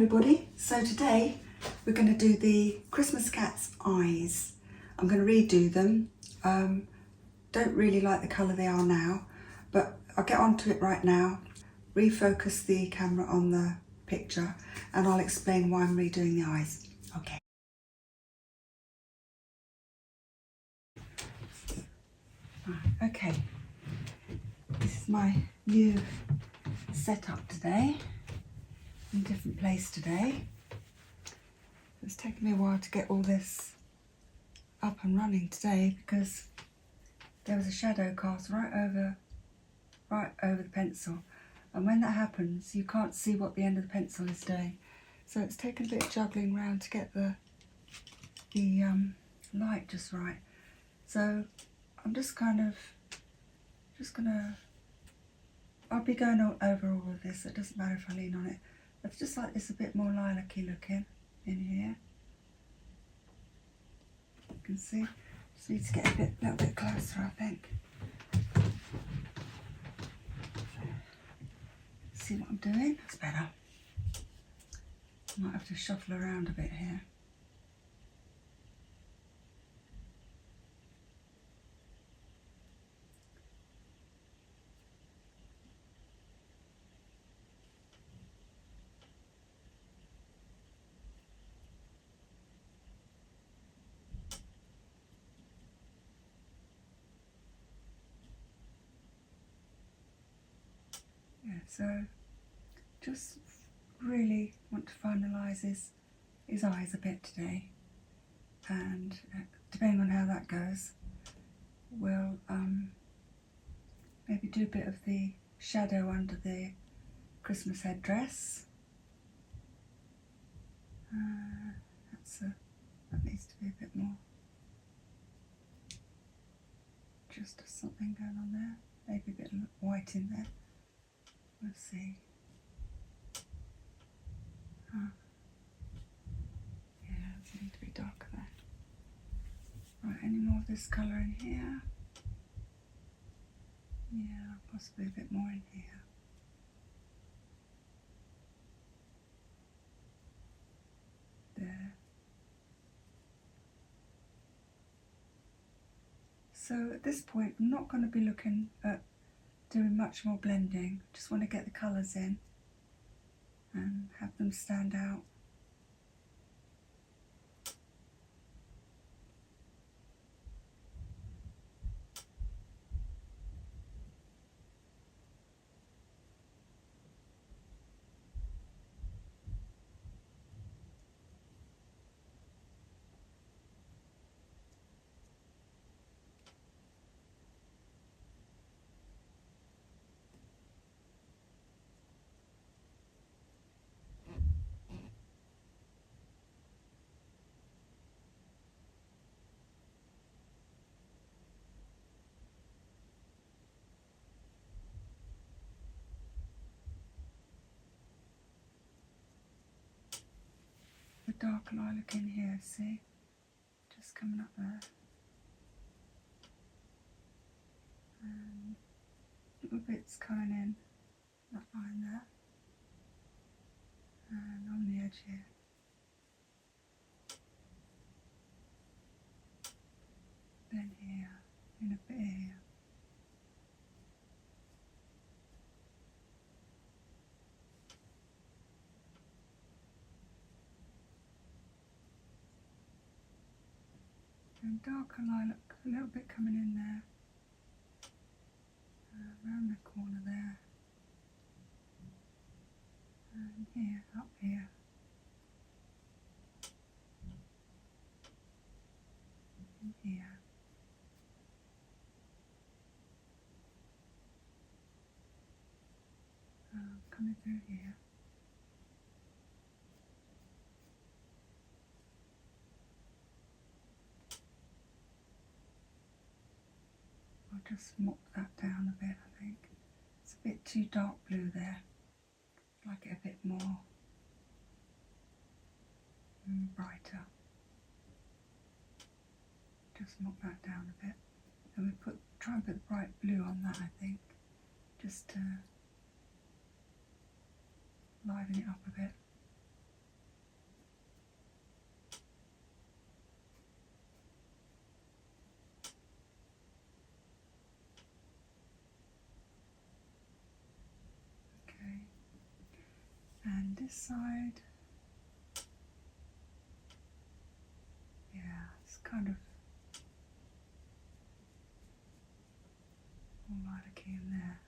everybody, so today we're going to do the Christmas cat's eyes. I'm going to redo them. Don't really like the colour they are now, but I'll get onto it right now, refocus the camera on the picture, and I'll explain why I'm redoing the eyes. Okay. Okay, this is my new setup today, in a different place today. It's taken me a while to get all this up and running today because there was a shadow cast right over the pencil, and when that happens you can't see what the end of the pencil is doing, so it's taken a bit of juggling around to get the light just right. So I'm just gonna I'll be going over all of this. It doesn't matter if I lean on it. It's just like this, a bit more lilac-y looking in here. You can see. Just need to get a little bit closer, I think. See what I'm doing? That's better. I might have to shuffle around a bit here. Yeah, so just really want to finalise his eyes a bit today, and depending on how that goes, we'll maybe do a bit of the shadow under the Christmas headdress. That needs to be a bit more. Just something going on there. Maybe a bit of white in there. We'll see. Yeah, it needs to be darker there. Right, any more of this colour in here? Yeah, possibly a bit more in here. There. So at this point I'm not going to be looking at doing much more blending. Just want to get the colours in and have them stand out. The darker lilac in here, see? Just coming up there. And little bits coming in, that line there. And on the edge here. Then here, and a bit here. And darker lilac, a little bit coming in there. Around the corner there. And here, up here. And here. Coming through here. I'll just mop that down a bit, I think. It's a bit too dark blue there. I'd like it a bit more brighter. Just mop that down a bit. And we try and put bright blue on that, I think, just to liven it up a bit. And this side, yeah, it's kind of all lilac in there,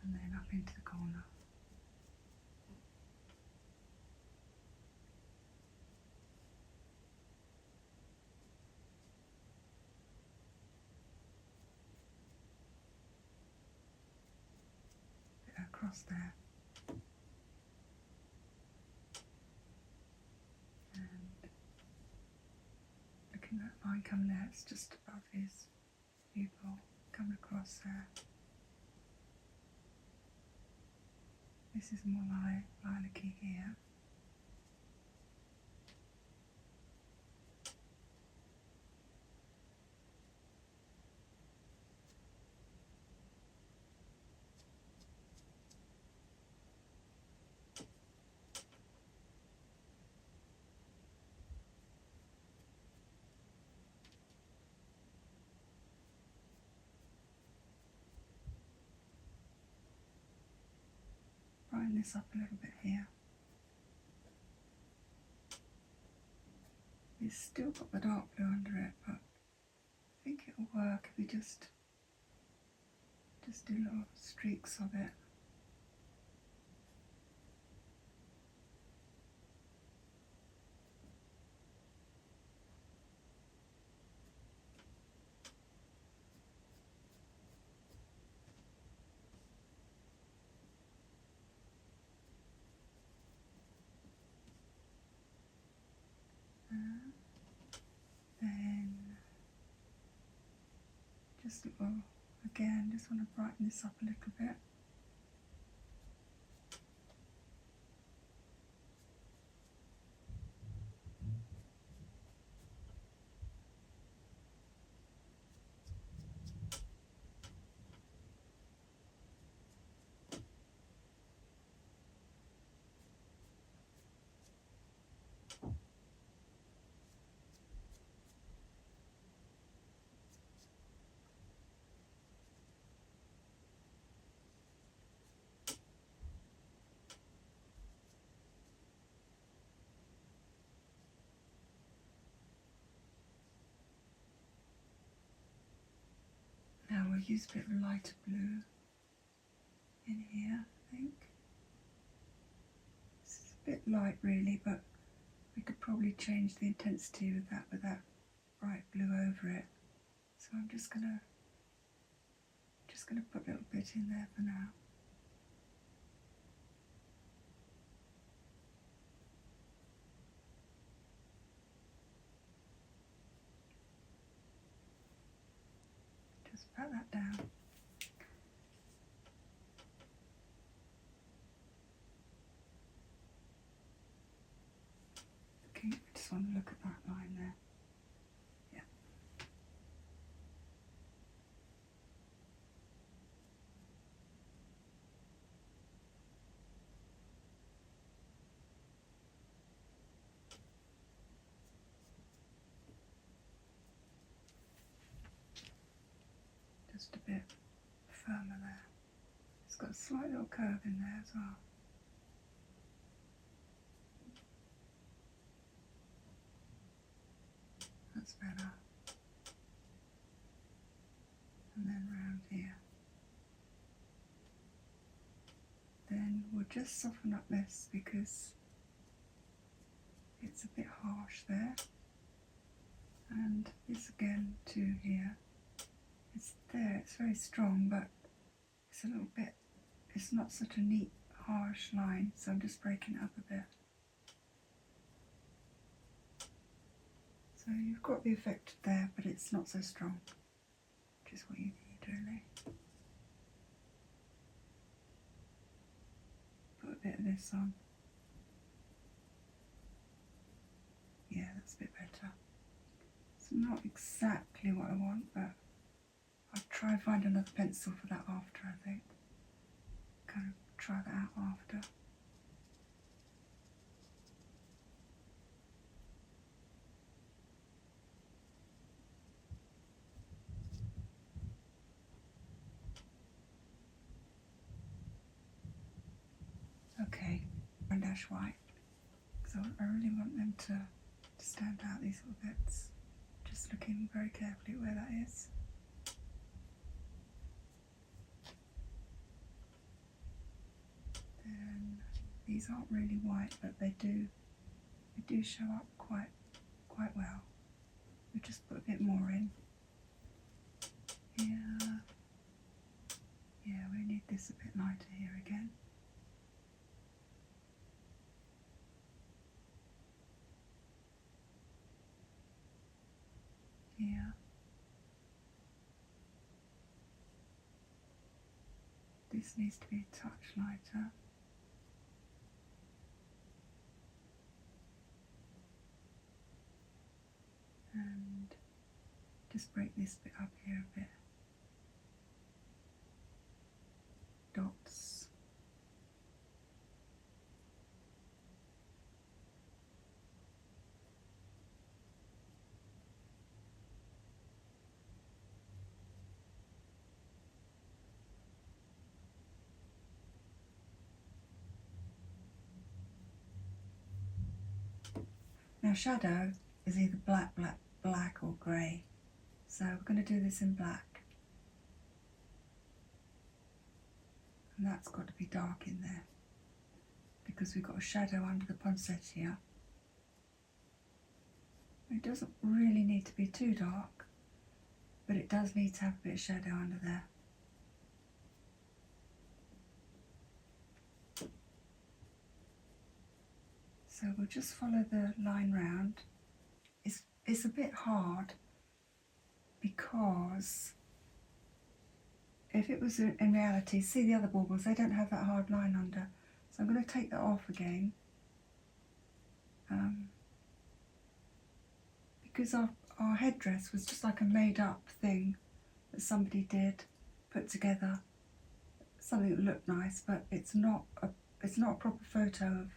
and then up into the corner. Bit across there. And looking at that line coming there, it's just above his pupil, coming across there. This is more lilac-y here. Brighten this up a little bit here. It's still got the dark blue under it, but I think it'll work if we just do little streaks of it. Then just again, just want to brighten this up a little bit. Now we'll use a bit of lighter blue in here, I think. It's a bit light really, but we could probably change the intensity with that bright blue over it. So I'm just gonna put a little bit in there for now. Just pat that down. Okay, I just want to look at that line there. Yeah. Just a bit firmer there. It's got a slight little curve in there as well. That's better. And then round here. Then we'll just soften up this because it's a bit harsh there. And this again too here. It's there, it's very strong, but it's a little bit, it's not such a neat, harsh line, so I'm just breaking it up a bit. So you've got the effect there, but it's not so strong, which is what you need really. Put a bit of this on. Yeah, that's a bit better. It's not exactly what I want, but I'll try and find another pencil for that after, I think. Kind of try that out after. Okay, Caran d'Ache white. So I really want them to stand out, these little bits. Just looking very carefully at where that is. Then these aren't really white, but they do show up quite well. We just put a bit more in. Here. Yeah, we need this a bit lighter here again. Here. This needs to be a touch lighter. And just break this bit up here a bit. Dots. Now shadow is either black or grey. So we're going to do this in black. And that's got to be dark in there, because we've got a shadow under the poinsettia. It doesn't really need to be too dark, but it does need to have a bit of shadow under there. So we'll just follow the line round. It's a bit hard, because if it was in reality, see the other baubles, they don't have that hard line under. So I'm going to take that off again. Because our headdress was just like a made up thing that somebody did, put together, something that looked nice, but it's not a proper photo of,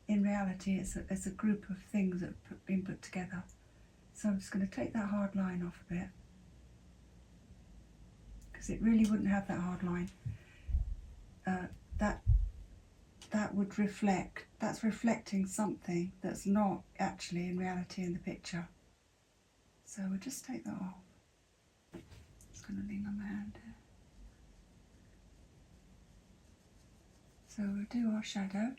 in reality it's a group of things that have been put together. So I'm just going to take that hard line off a bit, because it really wouldn't have that hard line. That would reflect, that's reflecting something that's not actually in reality in the picture. So we'll just take that off. It's going to lean on my hand here. So we'll do our shadow.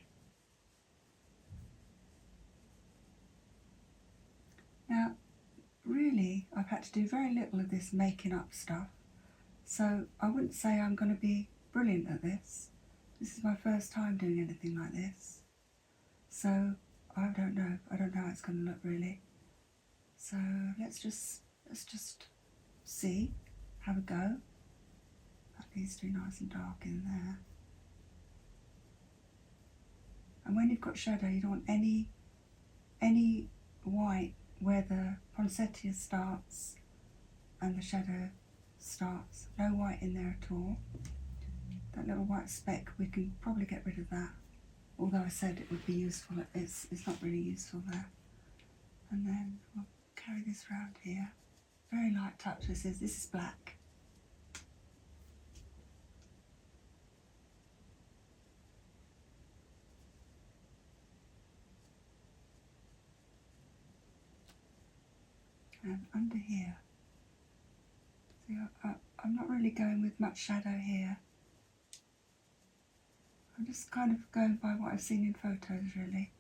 Now, really, I've had to do very little of this making up stuff. So I wouldn't say I'm going to be brilliant at this. This is my first time doing anything like this. So I don't know how it's going to look really. So let's just see, have a go. That needs to be nice and dark in there. And when you've got shadow, you don't want any white where the poinsettia starts and the shadow starts. No white in there at all. That little white speck, we can probably get rid of that. Although I said it would be useful, it's not really useful there. And then we'll carry this round here. Very light touch. This is black. And under here, see, I'm not really going with much shadow here. I'm just kind of going by what I've seen in photos really.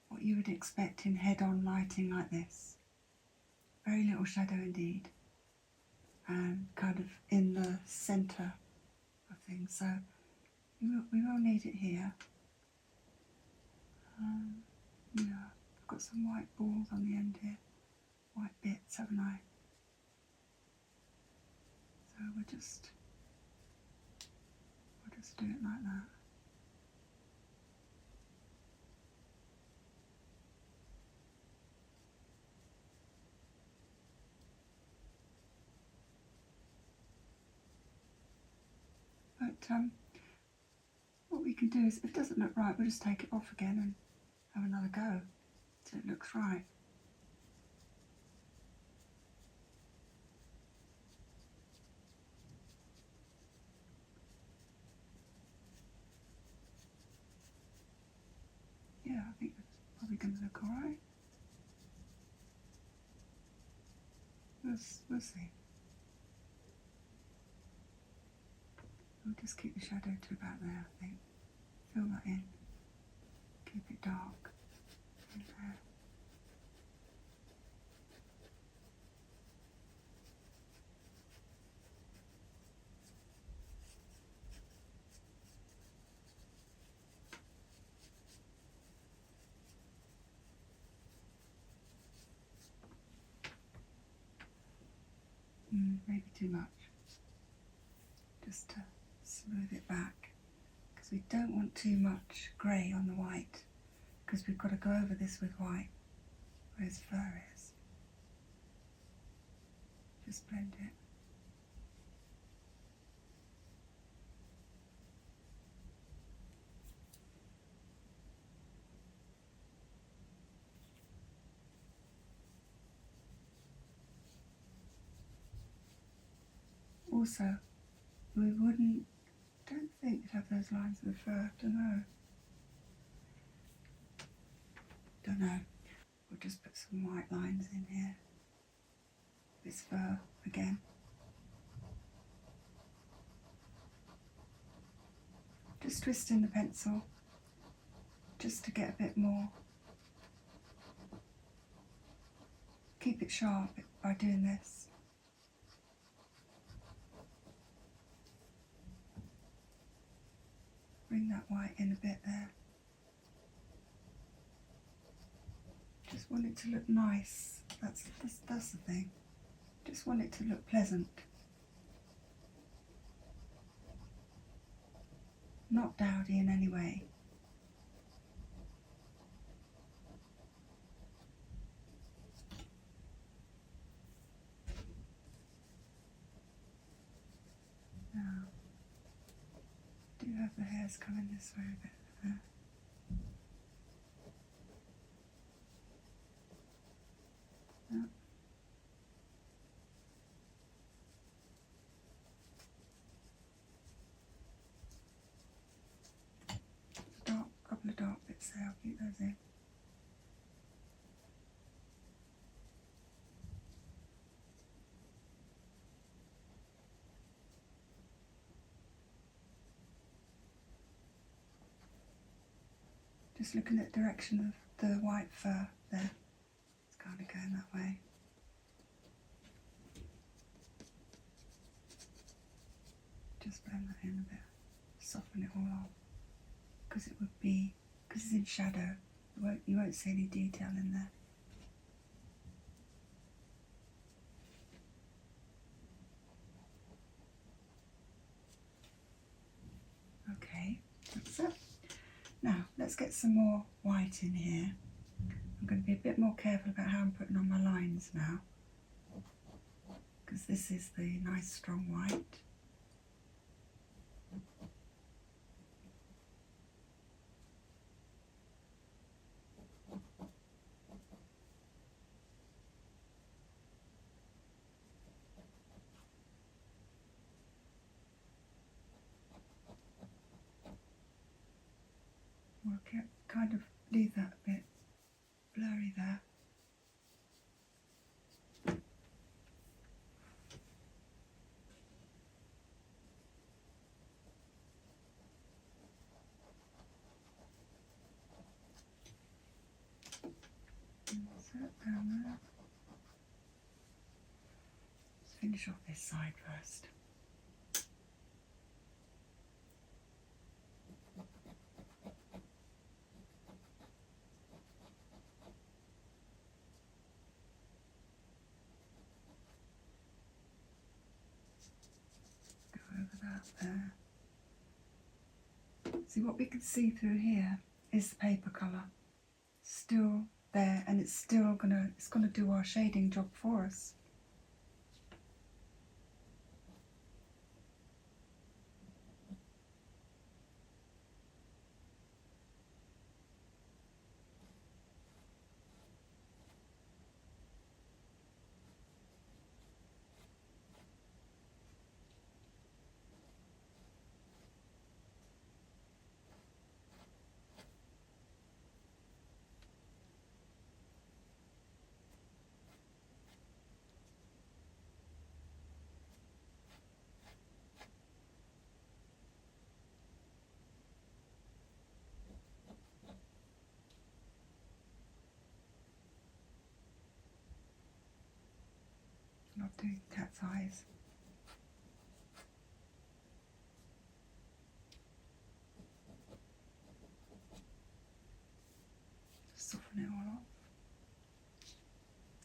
What you would expect in head-on lighting like this. Very little shadow indeed. And kind of in the centre of things. So we will need it here. Yeah, I've got some white balls on the end here. White bits, haven't I? So we'll just do it like that. But what we can do is, if it doesn't look right, we'll just take it off again and have another go till it looks right. going to look alright. We'll see. We'll just keep the shadow to about there, I think. Fill that in. Keep it dark. In there. Maybe too much. Just to smooth it back, because we don't want too much grey on the white, because we've got to go over this with white where his fur is. Just blend it. Also, we don't think we'd have those lines of the fur, don't know. We'll just put some white lines in here. This fur again. Just twisting the pencil, just to get a bit more. Keep it sharp by doing this. Bring that white in a bit there. Just want it to look nice. That's the thing. Just want it to look pleasant. Not dowdy in any way. Now, do have the hairs coming this way a bit. Yeah. Couple of dark bits there, I'll keep those in. Just looking at the direction of the white fur there. It's kind of going that way. Just blend that in a bit, soften it all off. Because it's in shadow, you won't see any detail in there. Okay, that's it. Now, let's get some more white in here. I'm going to be a bit more careful about how I'm putting on my lines now, because this is the nice strong white. We'll kind of leave that a bit blurry there. Insert down there. Let's finish off this side first. There. See, what we can see through here is the paper colour still there, and it's gonna do our shading job for us. doing cat's eyes. Just soften it all off.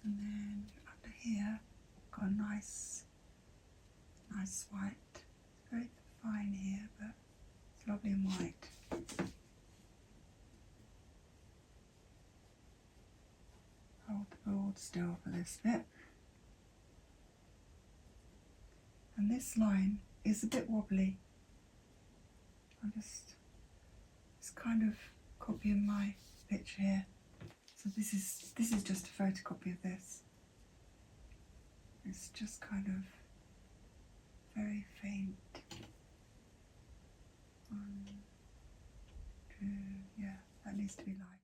And then under here, got a nice white. It's very fine here, but it's lovely and white. Hold the board still for this bit. And this line is a bit wobbly. It's kind of copying my picture here. So this is just a photocopy of this. It's just kind of very faint. 1, 2, yeah, that needs to be light.